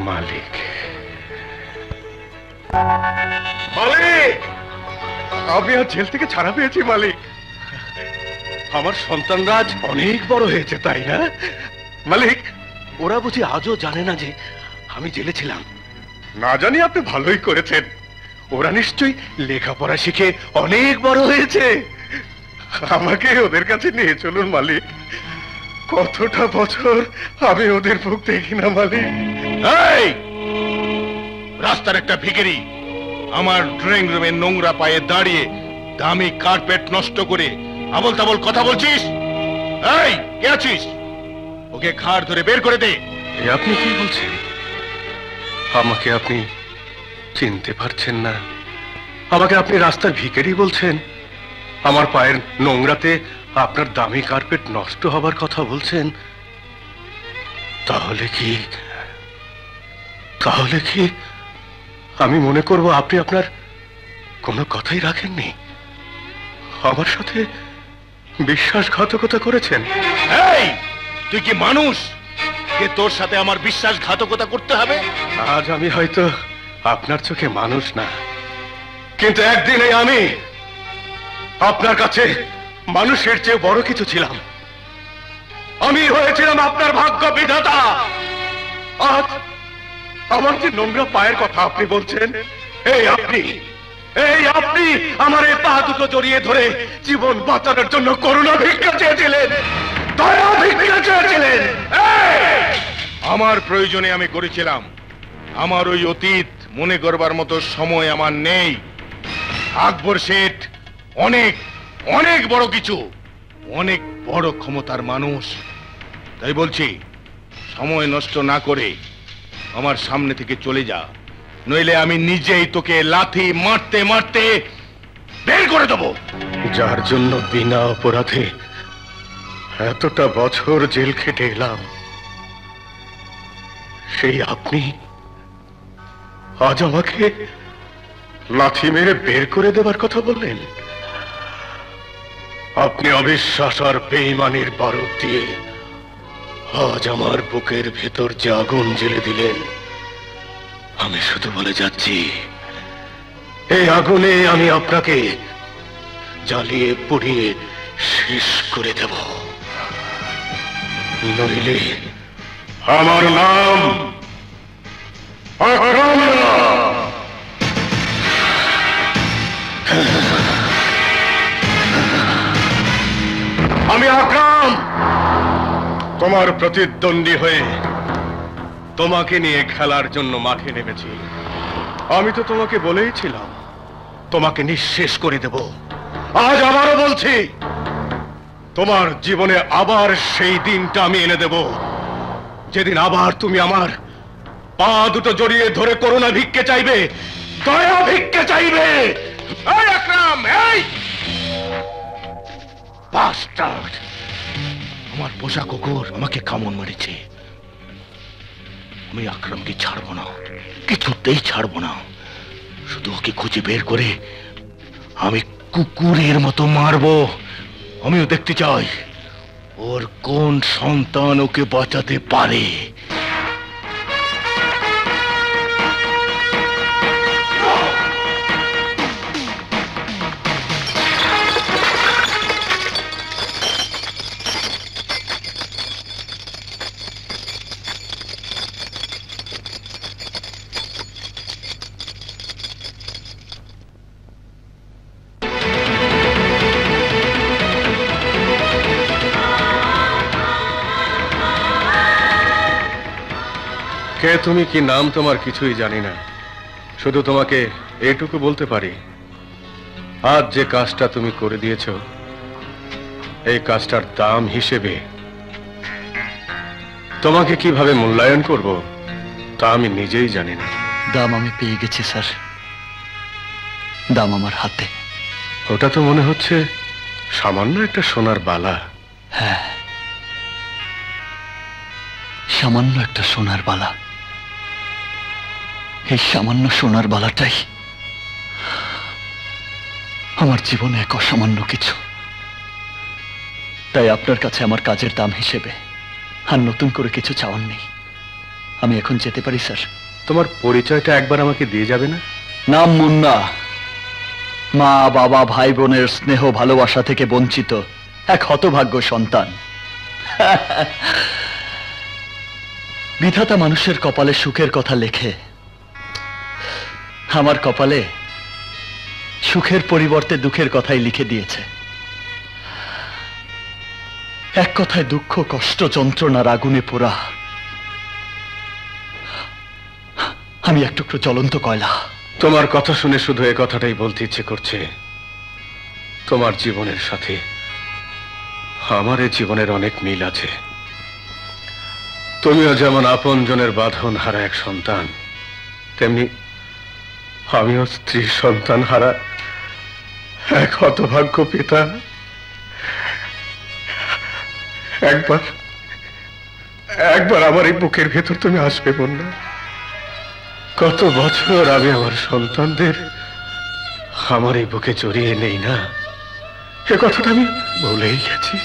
মালিক, মালিক, আমি আর জেল থেকে ছাড়া পেয়েছি মালিক। আমার সন্তানরা আজ অনেক বড় হয়েছে, তাই না মালিক? ওরা বুঝি আজও জানে না যে আমি জেলে ছিলাম? না জানি, আপনি ভালোই করেছেন। ওরা নিশ্চয়ই লেখাপড়া শিখে অনেক বড় হয়েছে। আমাকে ওদের কাছে নিয়ে চলুন মালিক। কতটা বছর আমি ওদের মুখ দেখি না মালিক। এই রাস্তার একটা ভিখারি আমার ড্রয়িং রুমে নোংরা পায়ে দাঁড়িয়ে দামি কার্পেট নষ্ট করে আবল তাবল কথা বলছিস? এই কে আছিস? ওকে ঘাড় ধরে বের করে দে। আপনি কি বলছেন? আমাকে আপনি চিনতে পারছেন না? আমাকে আপনি রাস্তার ভিখারি বলছেন? আমার পায়ের নোংরাতে আপনার দামি কার্পেট নষ্ট হবার কথা বলছেন? তাহলে কি আমি মনে করব আপনি আপনার কোনো কথাই রাখেননি, আমার সাথে বিশ্বাসঘাতকতা করেছেন? এই তুই কি মানুষ যে তোর সাথে আমার বিশ্বাসঘাতকতা করতে হবে? আজ আমি হয়তো আপনার চোখে মানুষ না, কিন্তু একদিনে আমি আপনার কাছে মানুষের চেয়ে বড় কিছু ছিলাম। আমি হয়েছিলাম আপনার ভাগ্য বিধাতা। আজ আমার যে নোংরা পায়ের কথা আপনি বলছেন, এই আপনি আমার এই পা দুটো জড়িয়ে ধরে জীবন বাঁচানোর জন্য করুণা ভিক্ষা চেয়েছিলেন, দয়া ভিক্ষা চেয়েছিলেন। আমার প্রয়োজনে আমি করেছিলাম। আমার ওই অতীত মনে করবার মতো সময় আমার নেই। আকবর শেঠ অনেক অনেক বড় কিছু, অনেক বড় ক্ষমতার মানুষ। তাই বলছি, সময় নষ্ট না করে আমার সামনে থেকে চলে যা, নইলে আমি নিজেই তোকে লাথি মারতে মারতে বের করে দেবো। যার জন্য বিনা অপরাধে এতটা বছর জেল খেটে এলাম, সেই আপনি আজ আমাকে লাথি মেরে বের করে দেবার কথা বললেন? আপনি অবিশ্বাস আর বেঈমানির বারুদ দিয়ে আজ আমার বুকের ভেতর যে আগুন জ্বেলে দিলেন। আমি শুধু বলে যাচ্ছি, এই আগুনে আমি আপনাকে জ্বালিয়ে পুড়িয়ে শেষ করে দেব, নইলে আমার নাম আকরাম না। আমি আকরাম, তোমার প্রতিদ্বন্দ্বী হয়ে তোমাকে নিয়ে খেলার জন্য মাঠে নেমেছি। আমি তো তোমাকে বলেইছিলাম তোমাকে নিঃশেষ করে দেব। আজ আবারও বলছি, তোমার জীবনে আবার সেই দিনটা আমি এনে দেব, যেদিন আবার তুমি আমার পা দুটো জড়িয়ে ধরে করুণা ভিক্ষে চাইবে, দয়া ভিক্ষে চাইবে। এই আকরাম, এই বাস্টার্ড! আমার পোষা কুকুর আমাকে কামড় মেরেছে। আমি আকরামকে ছাড়বো না, কিছুতেই ছাড়বো না। শুধু ওকে খুঁজে বের করে আমি কুকুরের মতো মারবো। আমিও দেখতে চাই ওর কোন সন্তান ওকে বাঁচাতে পারে। কে তুমি, কি নাম তোমার কিছুই জানি না, শুধু তোমাকে এটুকু বলতে পারি, আজ যে কাজটা তুমি করে দিয়েছ, এই কাজটার দাম হিসেবে তোমাকে কিভাবে মূল্যায়ন করব তা আমি নিজেই জানি না। দাম আমি পেয়ে গেছি স্যার, দাম আমার হাতে। ওটা তো মনে হচ্ছে সামান্য একটা সোনার বালা। হ্যাঁ, সামান্য একটা সোনার বালা। এই সামান্য সোনার বালাটাই আমার জীবনে এক অসামান্য কিছু। তাই আপনার কাছে আমার কাজের দাম হিসেবে আর নতুন করে কিছু চাওয়ার নেই। আমি এখন যেতে পারি স্যার? তোমার পরিচয়টা একবার আমাকে দিয়ে যাবে না? নাম মুন্না, মা বাবা ভাই বোনের স্নেহ ভালোবাসা থেকে বঞ্চিত এক হতভাগ্য সন্তান। বিধাতা মানুষের কপালে সুখের কথা লেখে, আমার কপালে সুখের পরিবর্তে দুঃখের কথাই লিখে দিয়েছে। এক কথায় দুঃখ, কষ্ট, যন্ত্রণার আগুনে পোড়া আমি এক টুকরো জ্বলন্ত কয়লা। তোমার কথা শুনে শুধু এ কথাটাই বলতে ইচ্ছে করছে, তোমার জীবনের সাথে আমার এই জীবনের অনেক মিল আছে। তুমিও যেমন আপনজনের বাঁধন হারা এক সন্তান, তেমনি আমিও স্ত্রী সন্তান হারা এক হতভাগ্য পিতা। একবার একবার আমার এই বুকের ভেতর তুমি আসবে বন্যা। কত বছর আমি আমার সন্তানদের আমার এই বুকে জড়িয়ে নেই না, এ কথাটা আমি ভুলেই গেছি।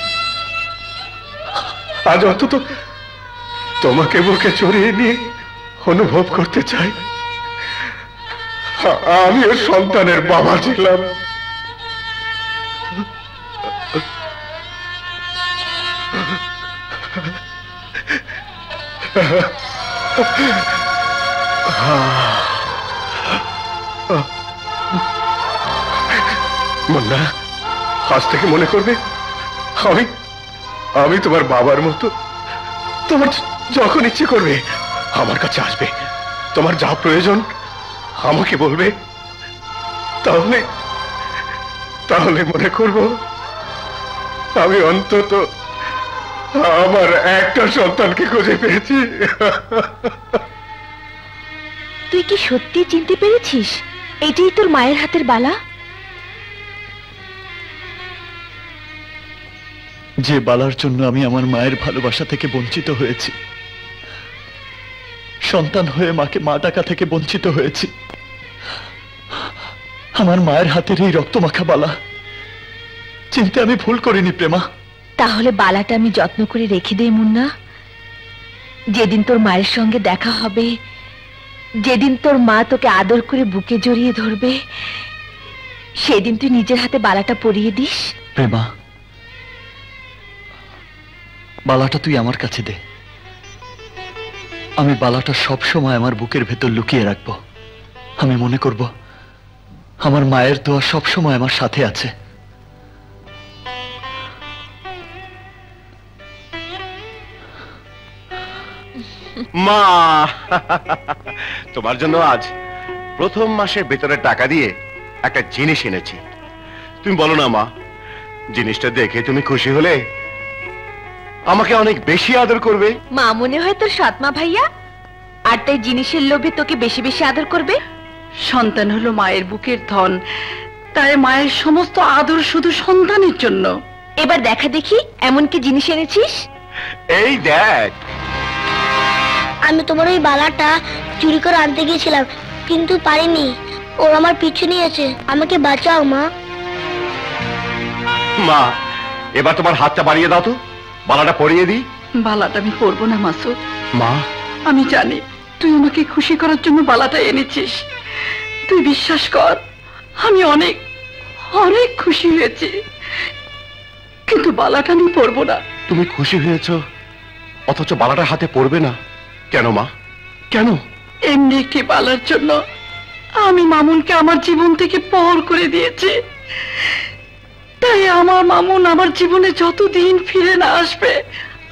আজ অন্তত তোমাকে বুকে জড়িয়ে নিয়ে অনুভব করতে চাই আমি ওর সন্তানের বাবা ছিলাম। মুন্না, আজ থেকে মনে করবে আমি আমি তোমার বাবার মতো। তোমার যখন ইচ্ছে করবে আমার কাছে আসবে, তোমার যা প্রয়োজন আমাকে বলবে, তাহলে তাহলে মনে করব আমি অন্তত আমার একটা সন্তানকে খুঁজে পেয়েছি। তুই কি সত্যি চিনতে পেরেছিস এটাই তোর মায়ের হাতের বালা? যে বালার জন্য আমি আমার মায়ের ভালোবাসা থেকে বঞ্চিত হয়েছি, সন্তান হয়ে মাকে মা ডাকা থেকে বঞ্চিত হয়েছি, আমার মায়ের হাতের এই রক্তমাখা বালা চিনতে আমি ভুল করিনি প্রেমা। তাহলে বালাটা আমি যত্ন করে রেখে দেই মুন্না। যেদিন তোর মায়ের সঙ্গে দেখা হবে, যেদিন তোর মা তোকে আদর করে বুকে জড়িয়ে ধরবে, সেদিন তুই নিজের হাতে বালাটা পরিয়ে দিস। প্রেমা, বালাটা তুই আমার কাছে দে, আমি বালাটা সব সময় আমার বুকের ভেতর লুকিয়ে রাখবো। আমি মনে করব আমার মায়ের দোয়া সব সময় আমার সাথে আছে। মা, তোমার জন্য আজ প্রথম মাসের বেতনের টাকা দিয়ে একটা জিনিস এনেছি। তুমি বলো না মা, জিনিসটা দেখে তুমি খুশি হলে আমাকে অনেক বেশি আদর করবে। মা মনে হয় তোর সৎমা ভাইয়া, আর তাই জিনিসের লোভে তোকে বেশি বেশি আদর করবে। সন্তান হলো মায়ের বুকের ধন, তাই মায়ের সমস্ত আদর শুধু সন্তানের জন্য। এবার দেখা দেখি এমন কি জিনিস এনেছিস। এই দেখ, আমি তোমার ওই বালাটা চুরি করে আনতে গিয়েছিলাম, কিন্তু পারিনি। ওর আমার পিছু নিয়েছে, আমাকে বাঁচাও মা। মা এবার তোমার হাতটা বাড়িয়ে দাও তো, বালাটা পরিয়ে দিই। বালাটা আমি পরবো না মাসুদ। মা, আমি জানি তুই আমাকে খুশি করার জন্য বালাটা এনেছিস। তুই বিশ্বাস কর, আমি অনেক অনেক খুশি হয়েছি, কিন্তু বালাটা আমি পরবো না। তুমি খুশি হয়েছো অথচ বালাটা হাতে পড়বে না কেন মা? কেন? এমনি একটি বালার জন্য আমি মামুনকে আমার জীবন থেকে পর করে দিয়েছি। তাই আমার মামুন আমার জীবনে যতদিন ফিরে না আসবে,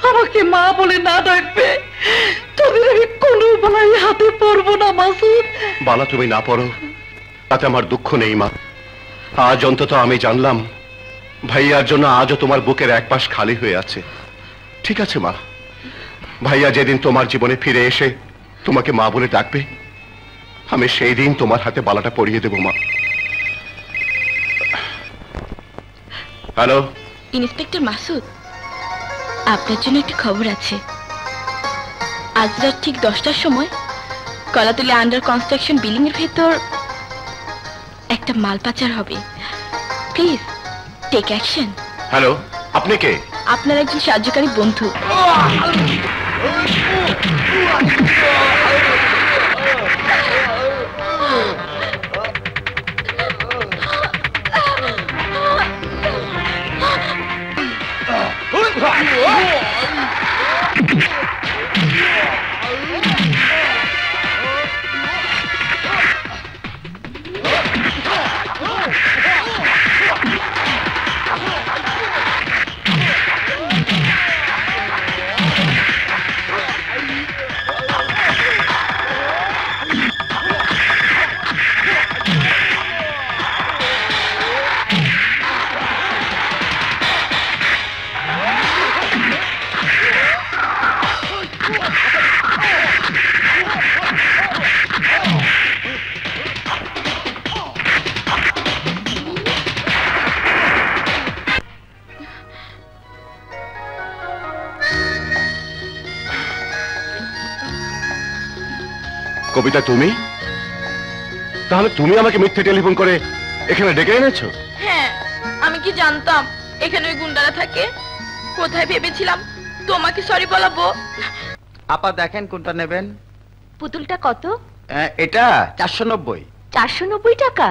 আমাকে মা বলে না ডাকবে, তোদের আমি কোনো ভাই হাতে পড়বো না মাসুদ। বালা তুমি না পড়ো তাতে আমার দুঃখ নেই মা। আজ অন্তত আমি জানলাম ভাইয়ার জন্য আজও তোমার বুকের এক পাশ খালি হয়ে আছে। ঠিক আছে মা, ভাইয়া যেদিন তোমার জীবনে ফিরে এসে তোমাকে মা বলে ডাকবে, আমি সেই দিন তোমার হাতে বালাটা পরিয়ে দেব মা। হ্যালো, ইন্সপেক্টর মাসুদ, আপনার জন্য একটা খবর আছে। আজ রাত ঠিক 10টার সময় কলাতলী আন্ডার কনস্ট্রাকশন বিল্ডিং এর ভেতর একটা মাল পাচার হবে। Please take action. হ্যালো, আপনি কে? আপনার একজন সাহায্যকারী বন্ধু। কবিতা, তুমি তাহলে তুমি আমাকে মিথ্যে টেলিফোন করে এখানে ডেকে এনেছো? হ্যাঁ, আমি কি জানতাম এখানে ওই গুন্ডারা থাকে? কোথায় ভেবেছিলাম তোমাকে সরি বলাবো। আপা দেখেন কোনটা নেবেন? পুতুলটা কত? এটা 490। 490 টাকা?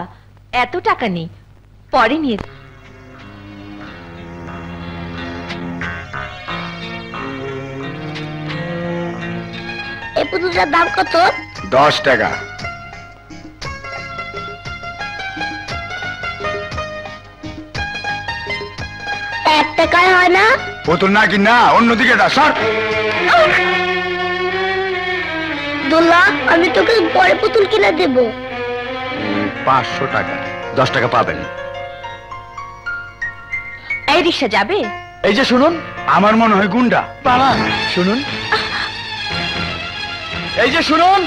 এত টাকা নেই, পরে নিয়ে। এই পুতুলটার দাম কত? 10 টাকা। এক টাকায় হয় না? পুতুল নাকি না, অন্যদিকে যা সর। দোলা, আমি তোকে পরে পুতুল কিনে দেব। 500 টাকা। 10 টাকা পাবেন। এই রিক্সা যাবে? এই যে শুনুন, আমার মনে হয় গুন্ডা। বাবা শুনুন, এই যে শুনুন,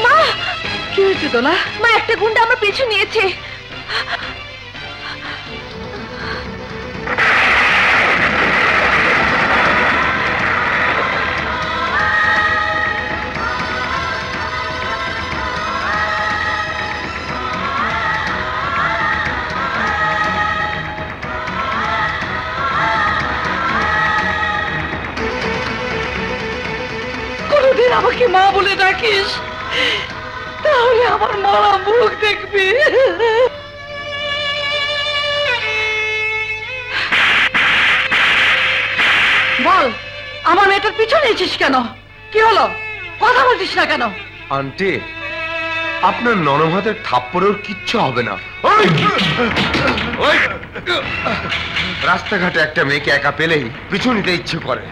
মা! কি হয়েছে দোলা? মা, একটা গুন্ডা আমার পিছু নিয়েছে। কোনদিন আমাকে মা বলে ডাকিস, তাহলে আমার মরা মুখ দেখবি। বল, আমার মেয়েটার পিছু নিয়েছিস কেন? কি হলো? কথা বলছিস না কেন? আন্টি, আপনার নরম হাতের থাপ্পড়েও কিচ্ছু হবে না। রাস্তাঘাটে একটা মেয়েকে একা পেলেই পিছু নিতে ইচ্ছে করে।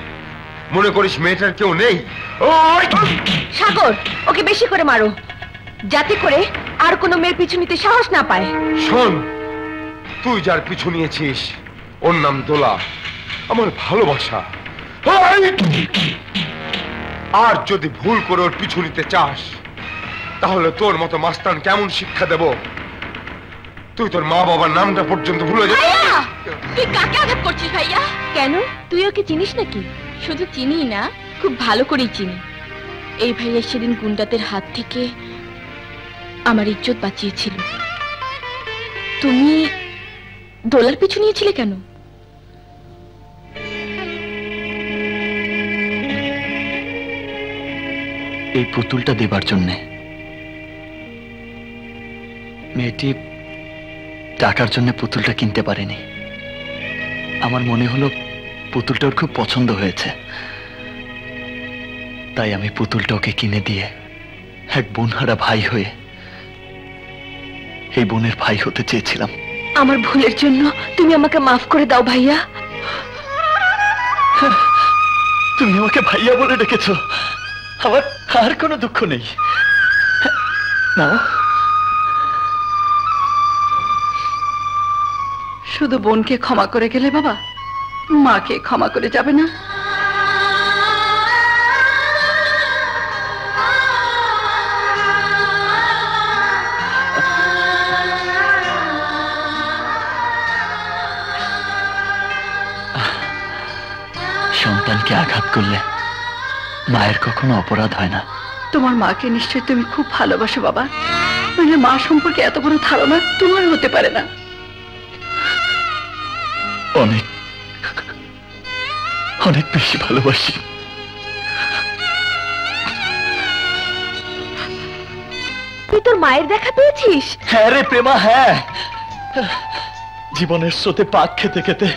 মনে করিস মেয়েটার কেউ নেই? সাগর, ওকে বেশি করে মারো, যাতে করে আর কোনো মেয়ের পিছু নিতে সাহস না পায়। শোন, তুই যার পিছু নিয়েছিস ওর নাম দোলা, আমার ভালোবাসা। আর যদি ভুল করে ওর পিছু নিতে চাস, তাহলে তোর মতো মাস্তান কেমন শিক্ষা দেব? তুই তোর মা বাবার নামটা পর্যন্ত ভুলে যা। তুই কাকে আঘাত করছিস ভাইয়া? কেন, তুই ওকে চিনিস নাকি? শুধু চিনি না, খুব ভালো করেই চিনি। এই ভাইয়া সেদিন গুন্ডাদের হাত থেকে আমার ইজ্জত বাঁচিয়েছিল। তুমি দোলার পিছু নিয়েছিলে কেন? এই পুতুলটা দেবার জন্যে। মেয়েটি টাকার জন্য পুতুলটা কিনতে পারেনি। আমার মনে হলো পুতুলটা ওর খুব পছন্দ হয়েছে, তাই আমি পুতুলটা ওকে কিনে দিয়ে এক বোনহারা ভাই হয়ে এই বোনের ভাই হতে চেয়েছিলাম। আমার ভুলের জন্য তুমি আমাকে মাফ করে দাও ভাইয়া। তুমি আমাকে ভাইয়া বলে ডেকেছো, আমার আর কোনো দুঃখ নেই। নাও। শুধু বোনকে ক্ষমা করে গেলে বাবা, মাকে ক্ষমা করে যাবে না? সন্তানকে আঘাত করলে মায়ের কখনো অপরাধ হয় না। তোমার মাকে নিশ্চয়ই তুমি খুব ভালোবাসো বাবা। নইলে মা সম্পর্কে এত বড় ধারণা তোমার হতে পারে না। অনেক অনেক বেশি ভালোবাসি। তুই তোর মায়ের দেখা পেয়েছিস? হ্যাঁ রে প্রেমা, হ্যাঁ। জীবনের স্রোতে পাক খেতে খেতে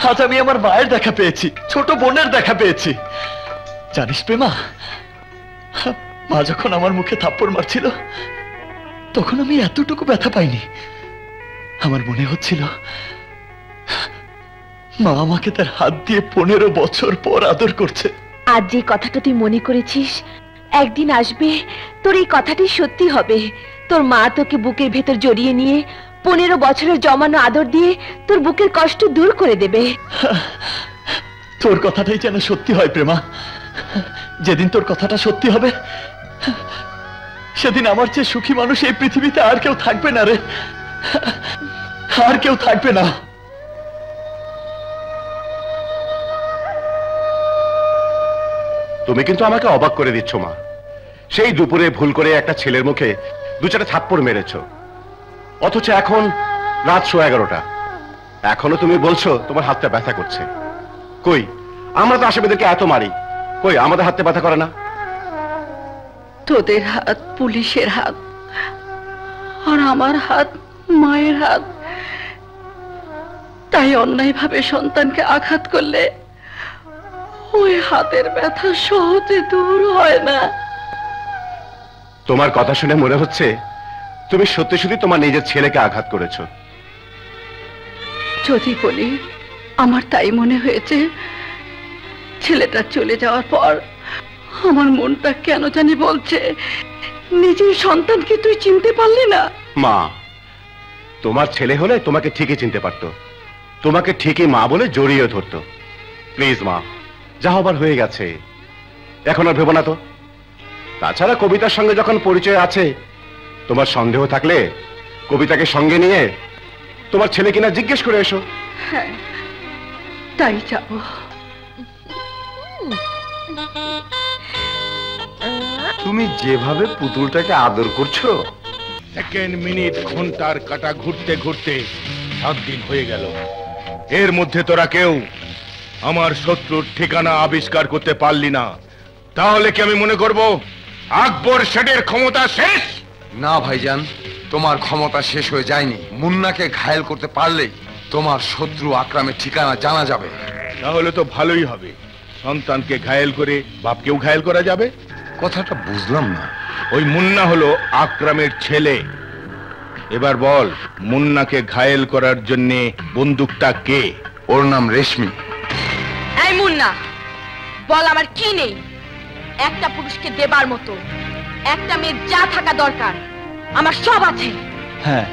আজ আমি আমার মায়ের দেখা পেয়েছি, ছোট বোনের দেখা পেয়েছি। জানিস প্রেমা, মা যখন আমার মুখে থাপ্পড় মারছিল তখন আমি এতটুকু ব্যথা পাইনি। আমার মনে হচ্ছিল মা আমাকে তার হাত দিয়ে 15 বছর পর আদর করছে। আজ যে কথাটা তুই মনে করেছিস, একদিন আসবে তোর এই কথাটি সত্যি হবে। তোর মা তোকে বুকের ভেতর জড়িয়ে নিয়ে 15 বছরের জমানো আদর দিয়ে তোর বুকের কষ্ট দূর করে দেবে। তোর কথাটাই যেন সত্যি হয় প্রেমা। যেদিন তোর কথাটা সত্যি হবে সেদিন আমার চেয়ে সুখী মানুষ এই পৃথিবীতে আর কেউ থাকবে না রে, আর কেউ থাকবে না। তুমি কিন্তু আমাকে অবাক করে দিচ্ছ মা। সেই দুপুরে ভুল করে একটা ছেলের মুখে 2-4 থাপ্পড় মেরেছ, অথচ এখন রাত 11:30 এখনো তুমি বলছো তোমার হাতটা ব্যথা করছে। কই, আমরা তো আসামিদেরকে এত মারি, কই আমাদের হাতে ব্যথা করে না? তোদের হাত পুলিশের হাত, আর আমার হাত মায়ের হাত। তাই অন্যায়ভাবে সন্তানকে আঘাত করলে ওই হাতের ব্যথা সহজে দূর হয় না। তোমার কথা শুনে মনে হচ্ছে তুমি সত্যি সত্যি তোমার নিজের ছেলেকে আঘাত করেছো। যদি বলি আমার তাই মনে হয়েছে, ছেলেটা চলে যাওয়ার পর আমার মনটা কেন জানি বলছে নিজের সন্তানকে তুই চিনতে পারলি না। মা, তোমার ছেলে হলে তোমাকে ঠিকই চিনতে পারতো, তোমাকে ঠিকই মা বলে জড়িয়ে ধরতো। প্লিজ মা, যা হবার হয়ে গেছে, এখন আর ভেবো না তো। তাছাড়া কবিতার সঙ্গে যখন পরিচয় আছে, তোমার সন্দেহ থাকলে কবিতাকে সঙ্গে নিয়ে তোমার ছেলে কিনা জিজ্ঞেস করে এসো। হ্যাঁ, তাই যাব। তুমি যেভাবে পুতুলটাকে আদর করছো, সেকেন্ড, মিনিট, ঘন্টার কাটা ঘুরতে ঘুরতে 7 দিন হয়ে গেল। এর মধ্যে তোরা কেউ আমার শত্রুর ঠিকানা আবিষ্কার করতে পারলি না। তাহলে কি আমি মনে করব আকবর শেঠের ক্ষমতা শেষ? না ভাইজান, তোমার ক্ষমতা শেষ হয়ে যায়নি। মুন্নাকে ঘায়েল করতে পারলেই তোমার শত্রু আকরামের ঠিকানা জানা যাবে। তাহলে তো ভালোই হবে, সন্তানকে ঘায়েল করে বাপকেও ঘায়েল করা যাবে। কথাটা বুঝলাম না। ওই মুন্না হলো আকরামের ছেলে। এবার বল, মুন্নাকে ঘায়েল করার জন্য বন্দুকটা কে? ওর নাম রেশমি। এই মুন্না, বল আমার কি নেই? একটা পুরুষকে দেবার মতো একটা মেয়ের যা থাকা দরকার আমার সব আছে। হ্যাঁ,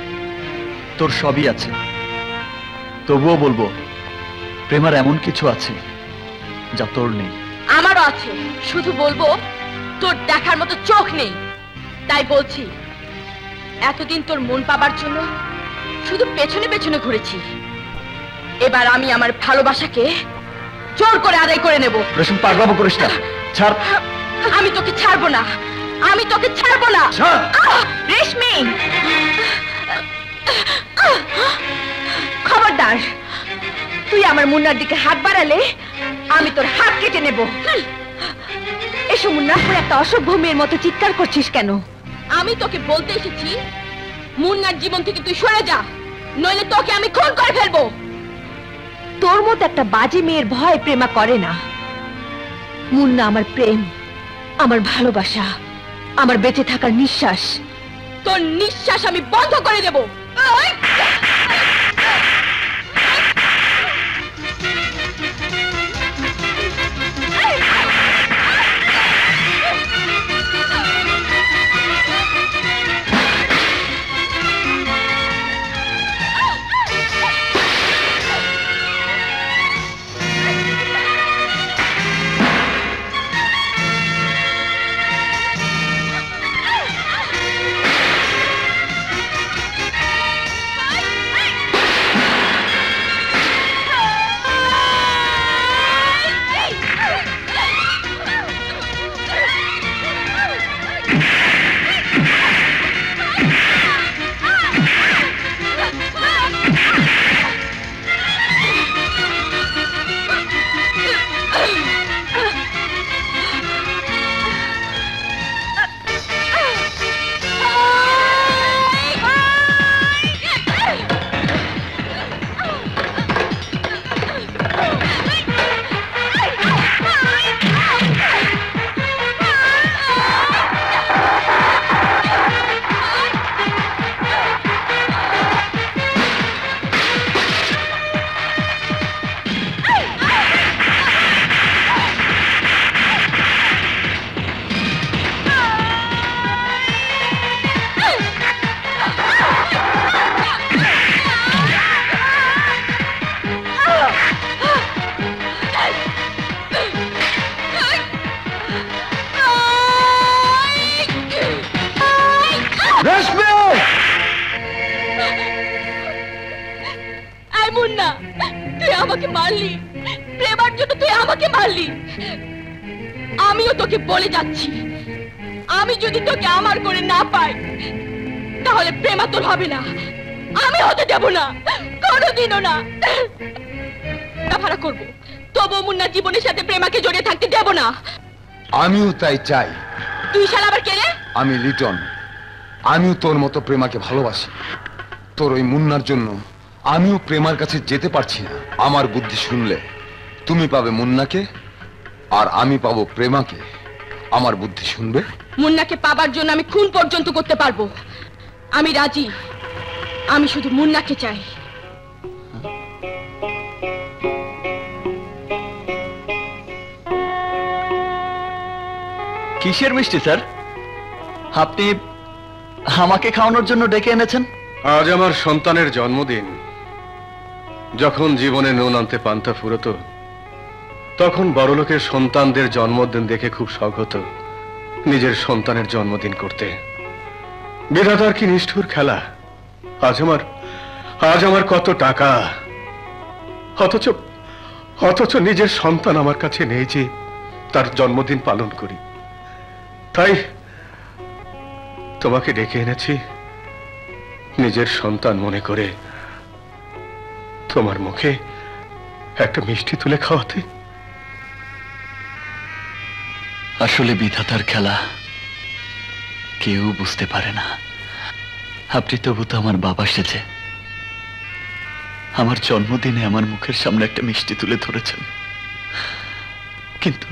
তোর সবই আছে। তবুও বলবো প্রেমার এমন কিছু আছে যা তোর নেই। আমারও আছে, শুধু বলবো তোর দেখার মতো চোখ নেই। তাই বলছি, এতদিন তোর মন পাবার জন্য শুধু পেছনে পেছনে ঘুরেছি। এবার আমি আমার ভালোবাসাকে জোর করে আদায় করে নেব। রেশম, পাগলামো করিস না, ছাড়। আমি তোকে ছাড়বো না, আমি তোকে ছাড়বো না। রেশমি, খবরদার, তুই আমার মুন্নার দিকে হাত বাড়ালে আমি তোর হাত কেটে নেব। এসো মুন্না, তুই একটা অসভ্য মেয়ের মতো চিৎকার করছিস কেন? আমি তোকে বলতে এসেছি মুন্নার জীবন থেকে তুই সরে যা, নইলে তোকে আমি খুন করে ফেলবো। তোর মতো একটা বাজে মেয়ের ভয় প্রেমা করে না। মুন্না আমার প্রেম, আমার ভালোবাসা, আমার বেঁচে থাকার নিঃশ্বাস। তোর নিঃশ্বাস আমি বন্ধ করে দেব। মারলি, প্রেমার জন্য তুই আমাকে মারলি। আমিও তোকে বলে যাচ্ছি, আমি যদি তোকে আমার করে না পাই তাহলে প্রেমা তোর হবে না, আমি হতে দেব না, কোনোদিনও না। ভাড়া করবো, তবু মুন্নার জীবনের সাথে প্রেমাকে জড়িয়ে থাকতে দেব না। আমিও তাই চাই। তুই শালা আবার কে রে? আমি লিটন, আমিও তোর মতো প্রেমাকে ভালোবাসি। তোর ওই মুন্নার জন্য আমিও প্রেমার কাছে যেতে পারছি না। আমার বুদ্ধি শুনলে তুমি পাবে মুন্নাকে আর আমি পাবো প্রেমাকে। আমার বুদ্ধি শুনবে? মুন্নাকে পাবার জন্য আমি খুন পর্যন্ত করতে পারবো, আমি রাজি। আমি শুধু মুন্নাকে চাই। কিসের মিষ্টি স্যার? আপনি আমাকে খাওয়ানোর জন্য ডেকে এনেছেন? আজ আমার সন্তানের জন্মদিন। যখন জীবনে নুন আনতে পান্তা ফুরতো, তখন বড়লোকের সন্তানদের জন্মদিন দেখে খুব শখ হতো নিজের সন্তানের জন্মদিন করতে। বিধাতার কি নিষ্ঠুর খেলা! আজ আমার কত টাকা, অথচ নিজের সন্তান আমার কাছে নেই যে তার জন্মদিন পালন করি। তাই তোমাকে ডেকে এনেছি নিজের সন্তান মনে করে তোমার মুখে একটা মিষ্টি তুলে খাওয়াতে। আসলে বিধাতার খেলা কেউ বুঝতে পারে না। আপনি তবু তো আমার বাবা সেজে আমার জন্মদিনে আমার মুখের সামনে একটা মিষ্টি তুলে ধরেছেন, কিন্তু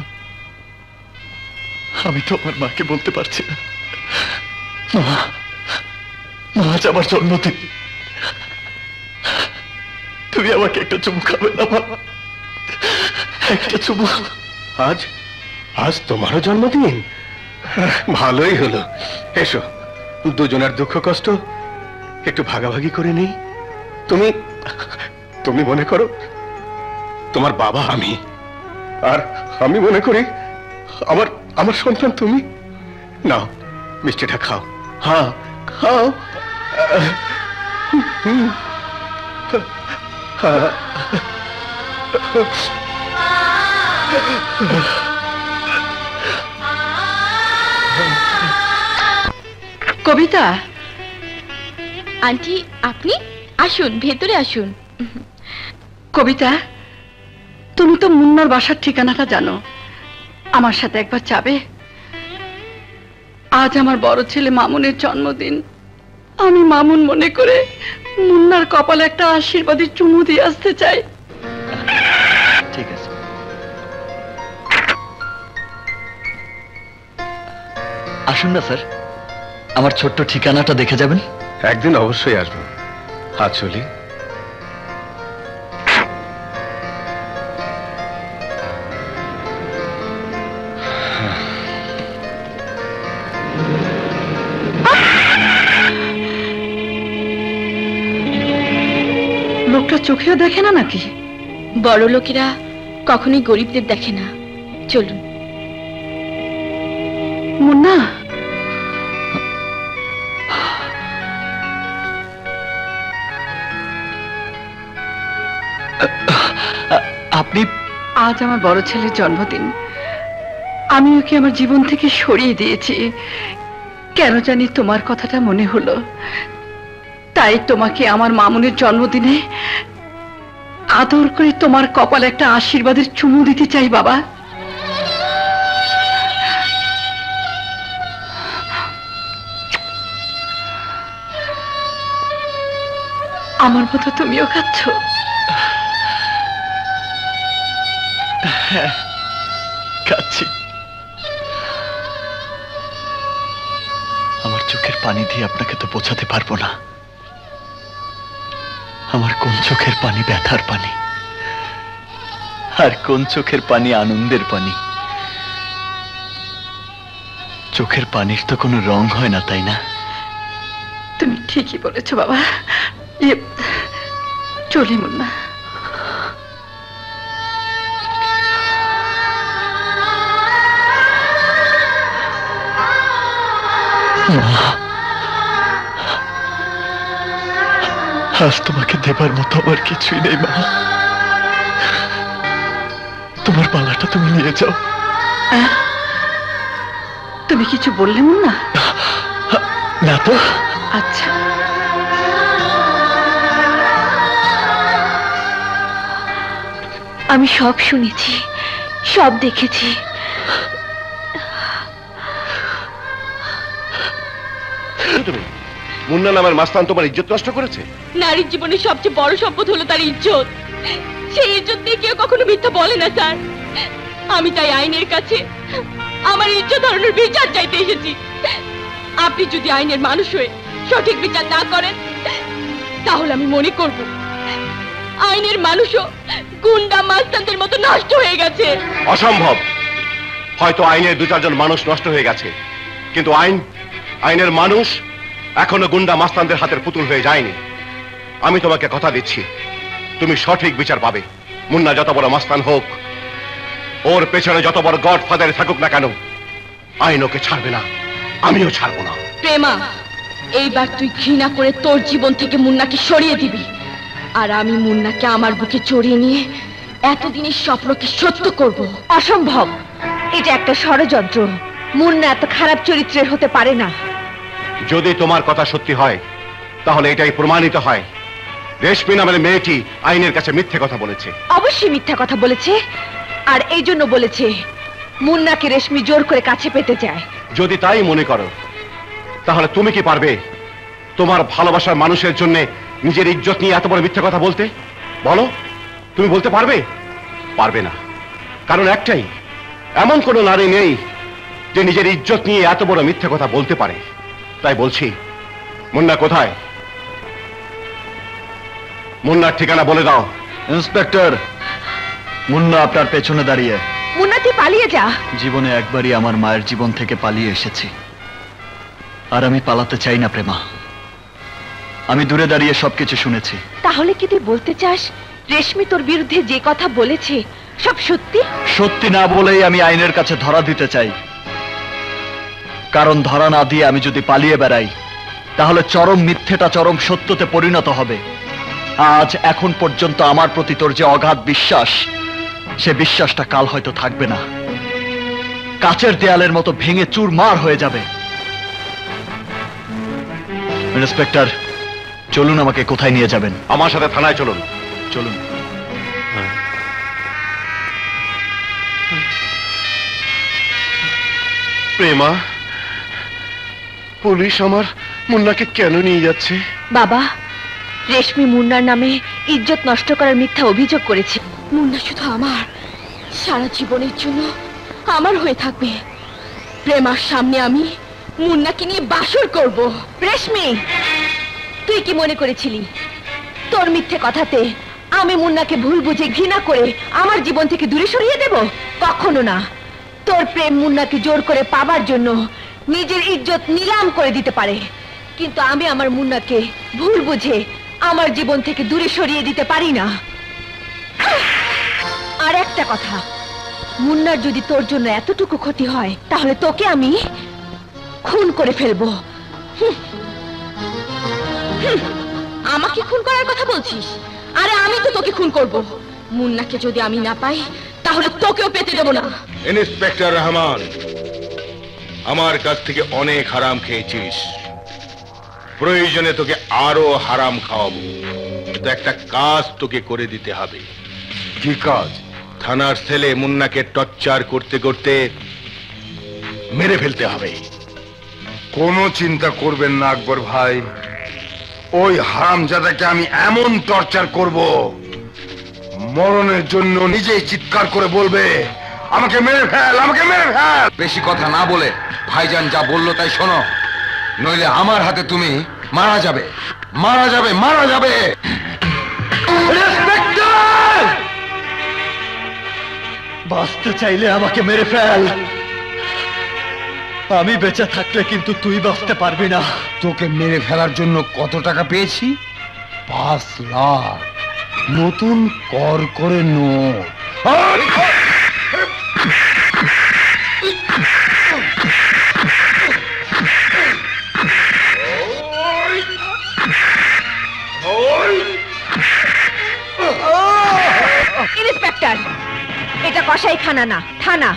আমি তো আমার মাকে বলতে পারছি না, মা, আজ আমার জন্মদিন, তুমি আমাকে একটা চুমু খাবে না মা? একটা চুমু। আজ তোমারও জন্মদিন? ভালোই হলো। এসো, দুজনের দুঃখ কষ্ট একটু ভাগাভাগি করে নেই। তুমি মনে করো তোমার বাবা আমি, আর আমি মনে করি আমার সন্তান তুমি। নাও, মিষ্টিটা খাও। হ্যাঁ, খাও। কবিতা, আন্টি আপনি আসুন, ভেতরে আসুন। কবিতা, তুমি তো মুন্নার বাসার ঠিকানাটা জানো, আমার সাথে একবার যাবে? আজ আমার বড় ছেলে মামুনের জন্মদিন। আমি মামুন মনে করে মুন্নার কপালে একটা আশীর্বাদী চুমু দিয়ে আসতে চাই। ঠিক আছে। আসুন না স্যার, আমার ছোট্ট ঠিকানাটা দেখে যাবেন। একদিন অবশ্যই আসবো। আজ চলি। লোকটা চোখেও দেখে না নাকি? বড় লোকেরা কখনোই গরিবদের দেখে না। চলুন। মুন্না, আপনি? আজ আমার বড় ছেলের জন্মদিন। আমি ওকে আমার জীবন থেকে সরিয়ে দিয়েছি। কেন জানি তোমার কথাটা মনে হলো, তাই তোমাকে আমার মামুনের জন্মদিনে আদর করে তোমার কপালে একটা আশীর্বাদের চুমু দিতে চাই বাবা। আমার মতো তুমিও খাচ্ছ? হ্যাঁ, খাচ্ছি। আমার চোখের পানি দিয়ে আপনাকে তো বোঝাতে পারবো না আমার কোন চোখের পানি ব্যথার পানি, আর কোন চোখের পানি আনন্দের পানি। চোখের পানির তো কোনো রং হয় না, তাই না? তুমি ঠিকই বলেছো বাবা। চলি মুন্না। আজ তোমাকে দেবার মতো আমার কিছুই নেই মা। তোমার বালাটা তুমি নিয়ে যাও। তুমি কিছু বললে মুন্না? না তো। আচ্ছা, আমি সব শুনেছি, সব দেখেছি। তুমি মুন্না নামের মাস্তান তোমার ইজ্জত নষ্ট করেছে। নারীর জীবনের সবচেয়ে বড় সম্পদ হলো তার ইজ্জত। সেই ইজ্জত নিয়ে কেউ কখনো মিথ্যা বলে না স্যার। আমি তাই আইনের কাছে আমার ইজ্জত হারানোর বিচার চাইতে এসেছি। আপনি যদি আইনের মানুষ হয়ে সঠিক বিচার না করেন, তাহলে আমি মনে করব আইনের মানুষও গুন্ডা মাস্তানদের মতো নষ্ট হয়ে গেছে। অসম্ভব। হয়তো আইনের 2-4 জন মানুষ নষ্ট হয়ে গেছে, কিন্তু আইনের মানুষ এখনো গুন্ডা মাস্তানদের হাতের পুতুল হয়ে যায়নি। আমি তোমাকে কথা দিচ্ছি, তুমি সঠিক বিচার পাবে। মুন্না যত বড় মাস্তান হোক, ওর পেছনে যত বড় গডফাদার থাকুক না কেন, আইন ওকে ছাড়বে না, আমিও ছাড়বো না। প্রেমা, এইবার তুই ঘৃণা করে তোর জীবন থেকে মুন্নাকে সরিয়ে দিবি, আর আমি মুন্নাকে আমার বুকে জড়িয়ে নিয়ে এতদিনের স্বপ্নকে সত্য করব। অসম্ভব, এটা একটা ষড়যন্ত্র। মুন্না এত খারাপ চরিত্রের হতে পারে না। যদি তোমার কথা সত্যি হয়, তাহলে এটাই প্রমাণিত হয় রেশমি নামের মেয়েটি আইনের কাছে মিথ্যে কথা বলেছে। অবশ্যই মিথ্যা কথা বলেছে, আর এই জন্য বলেছে মুন্নাকে রেশমি জোর করে কাছে পেতে চায়। যদি তাই মনে করো, তাহলে তুমি কি পারবে তোমার ভালোবাসার মানুষের জন্য নিজের ইজ্জত নিয়ে এত বড় মিথ্যে কথা বলতে? বলো, তুমি বলতে পারবে? পারবে না। কারণ একটাই, এমন কোনো নারী নেই যে নিজের ইজ্জত নিয়ে এত বড় মিথ্যে কথা বলতে পারে। তাই বলছি, মুন্না কোথায়? মুন্নার ঠিকানা বলে দাও। ইন্সপেক্টর, মুন্না আপনার পেছনে দাঁড়িয়ে। মুন্না, তুই পালিয়ে যা। জীবনে একবারই আমার মায়ের জীবন থেকে পালিয়ে এসেছি, আর আমি পালাতে চাই না প্রেমা। আমি দূরে দাঁড়িয়ে সবকিছু শুনেছি। তাহলে কি তুই বলতে চাস রেশমি তোর বিরুদ্ধে যে কথা বলেছে সব সত্যি? সত্যি না বলেই আমি আইনের কাছে ধরা দিতে চাই। কারণ ধরা না দিয়ে আমি যদি পালিয়ে বেড়াই, তাহলে চরম মিথ্যেটা চরম সত্যতে পরিণত হবে। আজ এখন পর্যন্ত আমার প্রতি তোর যে অগাধ বিশ্বাস, সে বিশ্বাসটা কাল হয়তো থাকবে না, কাচের দেয়ালের মতো ভেঙে চুরমার হয়ে যাবে। ইন্সপেক্টর, চলুন, আমাকে কোথায় নিয়ে যাবেন? আমার সাথে থানায় চলুন। চলুন। প্রেমা, পুলিশ আমার মুন্নাকে কেন নিয়ে যাচ্ছে? বাবা, রেশমি মুন্নার নামে ইজ্জত নষ্ট করার মিথ্যা অভিযোগ করেছে। মুন্না শুধু আমার, সারা জীবনের জন্য আমার হয়ে থাকবে। প্রেমার সামনে আমি মুন্নাকে নিয়ে বাসর করব। রেশমি, তুই কি মনে করেছিলি তোর মিথ্যে কথাতে আমি মুন্নাকে ভুল বুঝে ঘৃণা করে আমার জীবন থেকে দূরে সরিয়ে দেব? কখনো না। তোর প্রেম মুন্নাকে জোর করে পাবার জন্য নিজের ইজ্জত নিলাম করে দিতে পারে, কিন্তু আমি আমার মুন্নাকে ভুল বুঝে আমার জীবন থেকে দূরে সরিয়ে দিতে পারি না। আর একটা কথা, মুন্নার যদি তোর জন্য এতটুকু ক্ষতি হয়, তাহলে তোকে আমি খুন করে ফেলবো। আমাকে খুন করার কথা বলছিস? আরে আমি তো তোকে খুন করব। মুন্নাকে যদি আমি না পাই, তাহলে তোকেও পেতে দেব না। ইন্সপেক্টর রহমান, আমার কাছ থেকে অনেক হারাম খেয়েছিস, প্রয়োজনে তোকে আরো হারাম খাওয়াবো। তো একটা কাজ তোকে করে দিতে হবে। কি কাজ? থানার ছেলে মুন্নাকে টর্চার করতে করতে মেরে ফেলতে হবে। কোনো চিন্তা করবেন না আকবর ভাই, ওই হারামজাদাকে আমি এমন টর্চার করব, মরণের জন্য নিজেই চিৎকার করে বলবে, আমাকে মেরে ফেল, আমাকে মেরে ফেল। বেশি কথা না বলে ভাইজান যা বললো তাই শোনো, নইলে আমার হাতে তুমি মারা যাবে, মারা যাবে, মারা যাবে। বাঁচতে চাইলে আমাকে মেরে ফেল, আমি বেঁচে থাকলে কিন্তু তুই বাঁচতে পারবি না। তোকে মেরে ফেলার জন্য কত টাকা পেয়েছি? 5 লাখ নতুন কর করে নোট। ইন্সপেক্টর, এটা কসাইখানা না, থানা।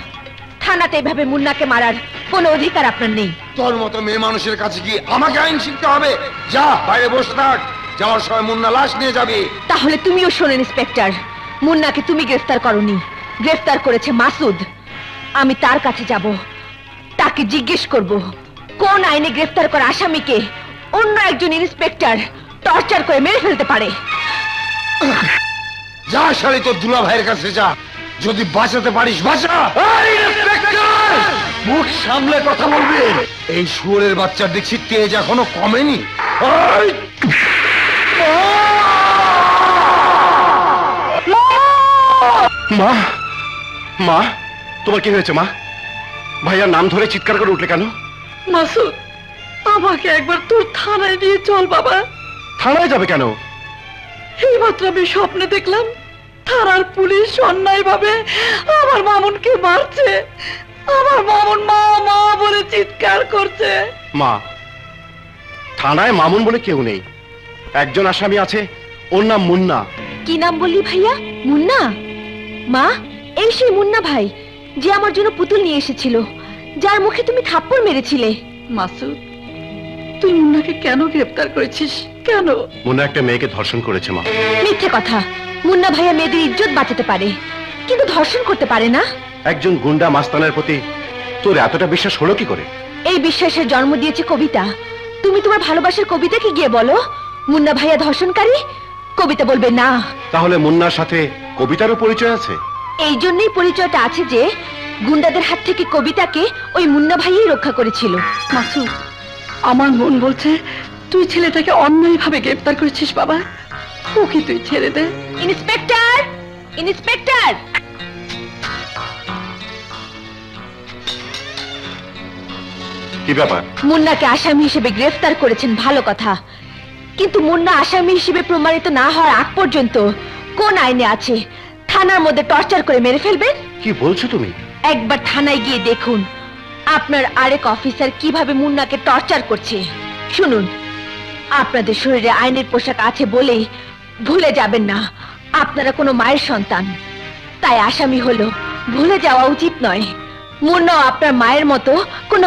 থানাতে এভাবে মুন্নাকে মারার কোনো অধিকার আপনার নেই। তোর মতো মেয়ে মানুষের কাছে কি আমাকে আইন শিখতে হবে? যা বাইরে বসে থাক, যাওয়ার সময় মুন্না লাশ নিয়ে যাবি। তাহলে তুমিও শোনেন ইন্সপেক্টর, মুন্নাকে তুমি গ্রেফতার করনি, গ্রেফতার করেছে মাসুদ। আমি তার কাছে যাব, তাকে জিজ্ঞেস করব কোন আইনে গ্রেফতার করা আসামিকে অন্য একজন ইন্সপেক্টর টর্চার করে মেরে ফেলতে পারে। যা শালি তোর দুলা ভাইয়ের কাছে যা, যদি বাঁচাতে পারিস বাঁচা। মুখ সামলে কথা বলবি। এই শুয়োরের বাচ্চার দেখছি তেজ এখনো কমেনি। মা, মা, তোমার কি হয়েছে মা? ভাইয়ার নাম ধরে চিৎকার করে উঠলে কেন? মাসুদ, আমাকে একবার তোর থানায় নিয়ে চল বাবা। থানায় যাবে কেন? এইমাত্র আমি স্বপ্নে দেখলাম থানার পুলিশ অন্যায় ভাবে আমার মামুনকে মারছে। আমার মামুন মা মা বলে চিৎকার করছে। মা, থানায় মামুন বলে কেউ নেই, একজন আসামি আছে, ওর নাম মুন্না। কি নাম বললি ভাইয়া? মুন্না? মা, এই সেই মুন্না ভাই যে আমার জন্য পুতুল নিয়ে এসেছিল, যার মুখে তুমি থাপ্পড় মেরেছিলে। মাসুদ, তুই মুন্নাকে কেন গ্রেফতার করেছিস? কেন? মুন্না একটা মেয়েকে ধর্ষণ করেছে মা। মিথ্যে কথা। মুন্না ভাইয়া মেয়েদের ইজ্জত বাঁচাতে পারে, কিন্তু ধর্ষণ করতে পারে না। একজন গুন্ডা মাস্তানের প্রতি তোর এতটা বিশ্বাস হলো কি করে? এই বিশ্বাসের জন্ম দিয়েছে কবিতা। তুমি তোমার ভালোবাসার কবিতাকে গিয়ে বলো মুন্না ভাইয়া ধর্ষণকারী, কবিতা বলবে না। তাহলে মুন্নার সাথে কবিতারও পরিচয় আছে? এই জন্যই পরিচয়টা আছে যে গুন্ডাদের হাত থেকে কবিতাকে ওই মুন্না ভাইয়াই রক্ষা করেছিল। মাসুদ, আমার মন বলছে তুই ছেলেটাকে অন্যায়ভাবে গ্রেফতার করেছিস বাবা। ওকে তুই ছেড়ে দে। Inspector, inspector! কি ব্যাপার? মুন্নাকে আসামি হিসেবে গ্রেফতার করেছেন, ভালো কথা, কিন্তু মুন্না আসামি হিসেবে প্রমাণিত না হওয়ার আগ পর্যন্ত কোন আইনে আছে থানার মধ্যে টর্চার করে মেরে ফেলবেন? কি বলছো তুমি? একবার থানায় গিয়ে দেখুন আপনার আরেক অফিসার কিভাবে মুন্নাকে টর্চার করছে। শুনুন, আপনাদের শরীরে আইনের পোশাক আছে বলেই ভুলে যাবেন না আপনারা কোনো মায়ের সন্তান। তাই আসামি হলো ভুলে যাওয়া উচিত নয়। মুন্নাও আপনার মায়ের মতো কোনো